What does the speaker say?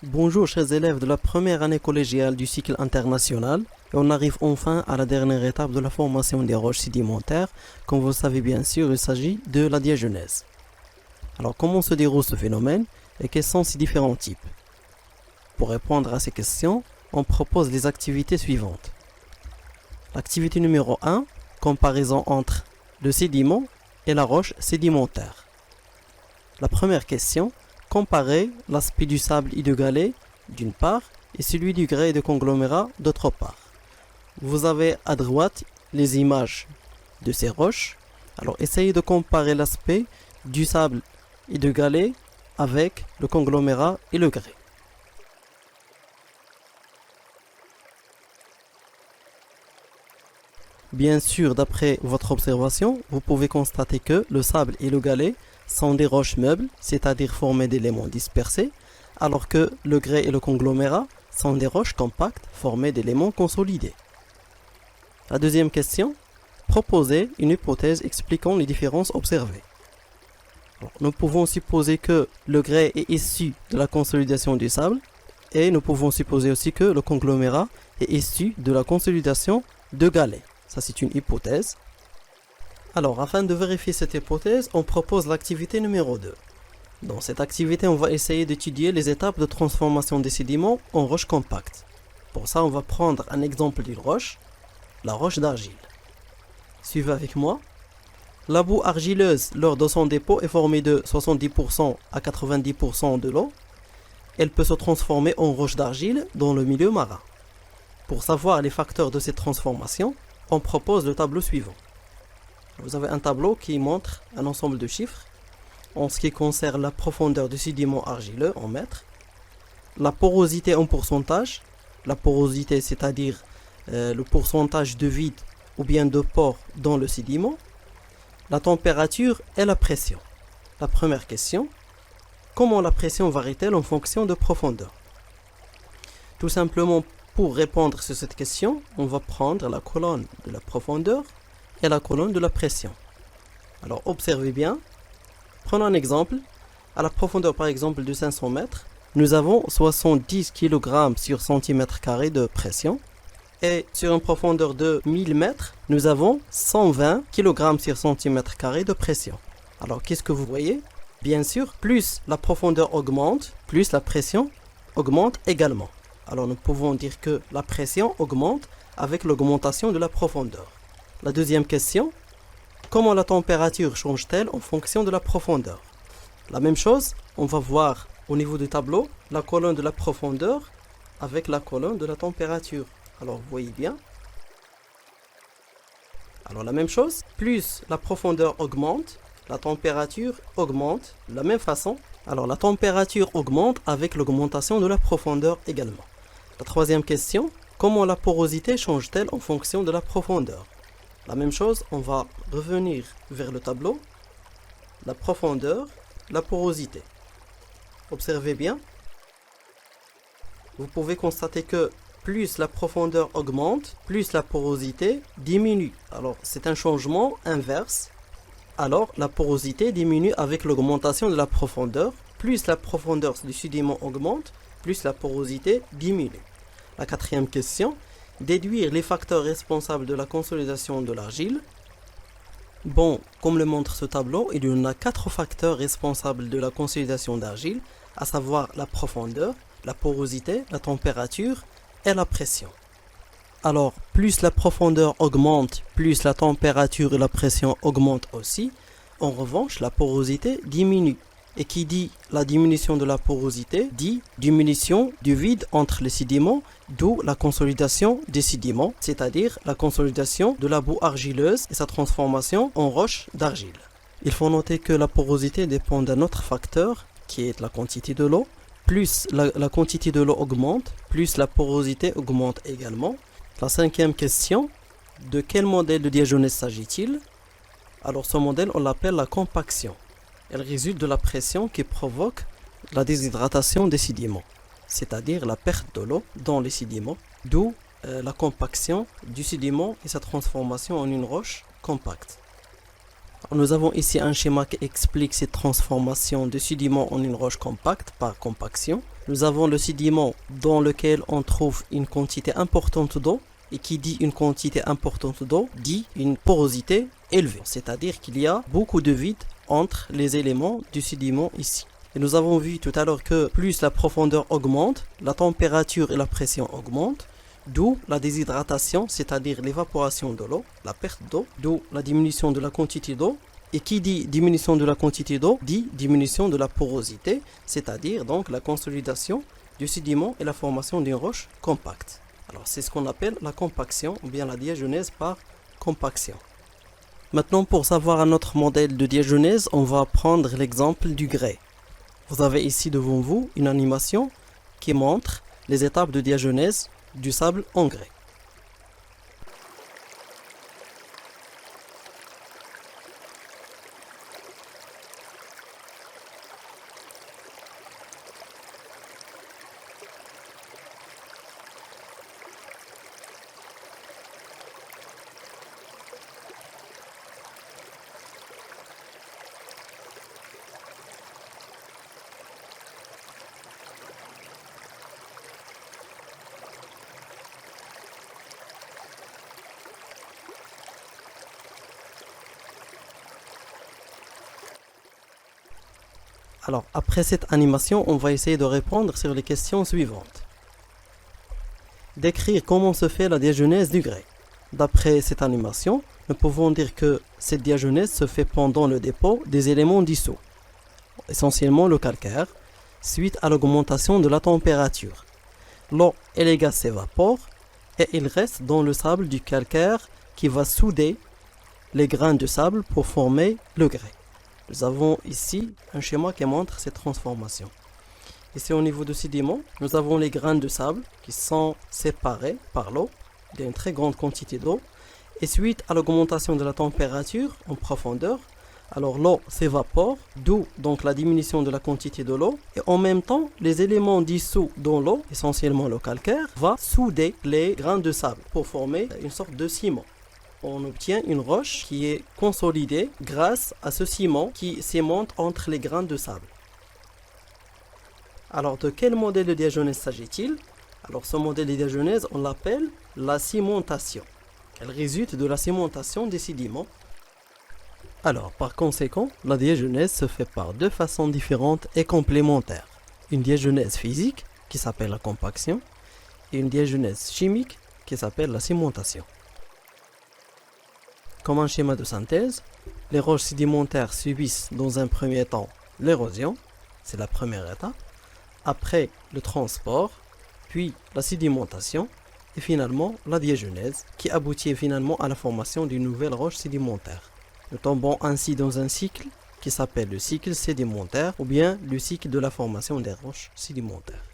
Bonjour chers élèves de la première année collégiale du cycle international et on arrive enfin à la dernière étape de la formation des roches sédimentaires. Comme vous le savez bien sûr, il s'agit de la diagenèse. Alors comment se déroule ce phénomène et quels sont ses différents types? Pour répondre à ces questions, on propose les activités suivantes. L'activité numéro 1, comparaison entre le sédiment et la roche sédimentaire. La première question, comparer l'aspect du sable et du galet d'une part et celui du grès et de conglomérat d'autre part. Vous avez à droite les images de ces roches. Alors essayez de comparer l'aspect du sable et du galet avec le conglomérat et le grès. Bien sûr, d'après votre observation, vous pouvez constater que le sable et le galet sont des roches meubles, c'est-à-dire formées d'éléments dispersés, alors que le grès et le conglomérat sont des roches compactes formées d'éléments consolidés. La deuxième question, proposez une hypothèse expliquant les différences observées. Alors, nous pouvons supposer que le grès est issu de la consolidation du sable et nous pouvons supposer aussi que le conglomérat est issu de la consolidation de galets. Ça, c'est une hypothèse. Alors, afin de vérifier cette hypothèse, on propose l'activité numéro 2. Dans cette activité, on va essayer d'étudier les étapes de transformation des sédiments en roches compactes. Pour ça, on va prendre un exemple d'une roche, la roche d'argile. Suivez avec moi. La boue argileuse, lors de son dépôt, est formée de 70% à 90% de l'eau. Elle peut se transformer en roche d'argile dans le milieu marin. Pour savoir les facteurs de cette transformation, on propose le tableau suivant. Vous avez un tableau qui montre un ensemble de chiffres en ce qui concerne la profondeur du sédiment argileux en mètres, la porosité en pourcentage, la porosité c'est-à-dire le pourcentage de vide ou bien de pores dans le sédiment, la température et la pression. La première question, comment la pression varie-t-elle en fonction de profondeur? Tout simplement, pour répondre sur cette question, on va prendre la colonne de la profondeur et la colonne de la pression. Alors observez bien. Prenons un exemple. À la profondeur par exemple de 500 mètres, nous avons 70 kg sur centimètre carré de pression. Et sur une profondeur de 1000 mètres, nous avons 120 kg sur centimètre carré de pression. Alors qu'est-ce que vous voyez? Bien sûr, plus la profondeur augmente, plus la pression augmente également. Alors nous pouvons dire que la pression augmente avec l'augmentation de la profondeur. La deuxième question, comment la température change-t-elle en fonction de la profondeur? La même chose, on va voir au niveau du tableau la colonne de la profondeur avec la colonne de la température. Alors vous voyez bien. Alors la même chose, plus la profondeur augmente, la température augmente de la même façon. Alors la température augmente avec l'augmentation de la profondeur également. La troisième question, comment la porosité change-t-elle en fonction de la profondeur? La même chose, on va revenir vers le tableau, la profondeur, la porosité. Observez bien. Vous pouvez constater que plus la profondeur augmente, plus la porosité diminue. Alors c'est un changement inverse. Alors la porosité diminue avec l'augmentation de la profondeur. Plus la profondeur du sédiment augmente, plus la porosité diminue. La quatrième question, déduire les facteurs responsables de la consolidation de l'argile. Bon, comme le montre ce tableau, il y en a 4 facteurs responsables de la consolidation d'argile, à savoir la profondeur, la porosité, la température et la pression. Alors, plus la profondeur augmente, plus la température et la pression augmentent aussi. En revanche, la porosité diminue. Et qui dit la diminution de la porosité, dit diminution du vide entre les sédiments, d'où la consolidation des sédiments, c'est-à-dire la consolidation de la boue argileuse et sa transformation en roche d'argile. Il faut noter que la porosité dépend d'un autre facteur, qui est la quantité de l'eau. Plus la quantité de l'eau augmente, plus la porosité augmente également. La cinquième question, de quel modèle de diagenèse s'agit-il? Alors ce modèle, on l'appelle la compaction. Elle résulte de la pression qui provoque la déshydratation des sédiments, c'est-à-dire la perte de l'eau dans les sédiments, d'où la compaction du sédiment et sa transformation en une roche compacte. Nous avons ici un schéma qui explique cette transformation de sédiment en une roche compacte par compaction. Nous avons le sédiment dans lequel on trouve une quantité importante d'eau. Et qui dit une quantité importante d'eau, dit une porosité élevée. C'est-à-dire qu'il y a beaucoup de vide entre les éléments du sédiment ici. Et nous avons vu tout à l'heure que plus la profondeur augmente, la température et la pression augmentent, d'où la déshydratation, c'est-à-dire l'évaporation de l'eau, la perte d'eau, d'où la diminution de la quantité d'eau. Et qui dit diminution de la quantité d'eau, dit diminution de la porosité, c'est-à-dire donc la consolidation du sédiment et la formation d'une roche compacte. Alors c'est ce qu'on appelle la compaction ou bien la diagenèse par compaction. Maintenant, pour savoir un autre modèle de diagenèse, on va prendre l'exemple du grès. Vous avez ici devant vous une animation qui montre les étapes de diagenèse du sable en grès. Alors, après cette animation, on va essayer de répondre sur les questions suivantes. Décrire comment se fait la diagenèse du grès. D'après cette animation, nous pouvons dire que cette diagenèse se fait pendant le dépôt des éléments dissous, essentiellement le calcaire, suite à l'augmentation de la température. L'eau et les gaz s'évaporent et il reste dans le sable du calcaire qui va souder les grains de sable pour former le grès. Nous avons ici un schéma qui montre cette transformation. Ici au niveau du sédiment, nous avons les grains de sable qui sont séparés par l'eau. Il y a une très grande quantité d'eau. Et suite à l'augmentation de la température en profondeur, alors l'eau s'évapore, d'où donc la diminution de la quantité de l'eau. Et en même temps, les éléments dissous dans l'eau, essentiellement le calcaire, va souder les grains de sable pour former une sorte de ciment. On obtient une roche qui est consolidée grâce à ce ciment qui cimente entre les grains de sable. Alors, de quel modèle de diagenèse s'agit-il? Alors, ce modèle de diagenèse, on l'appelle la cimentation. Elle résulte de la cimentation des sédiments. Alors, par conséquent, la diagenèse se fait par deux façons différentes et complémentaires. Une diagenèse physique, qui s'appelle la compaction, et une diagenèse chimique, qui s'appelle la cimentation. Comme un schéma de synthèse, les roches sédimentaires subissent dans un premier temps l'érosion, c'est la première étape, après le transport, puis la sédimentation, et finalement la diagenèse, qui aboutit finalement à la formation d'une nouvelle roche sédimentaire. Nous tombons ainsi dans un cycle qui s'appelle le cycle sédimentaire ou bien le cycle de la formation des roches sédimentaires.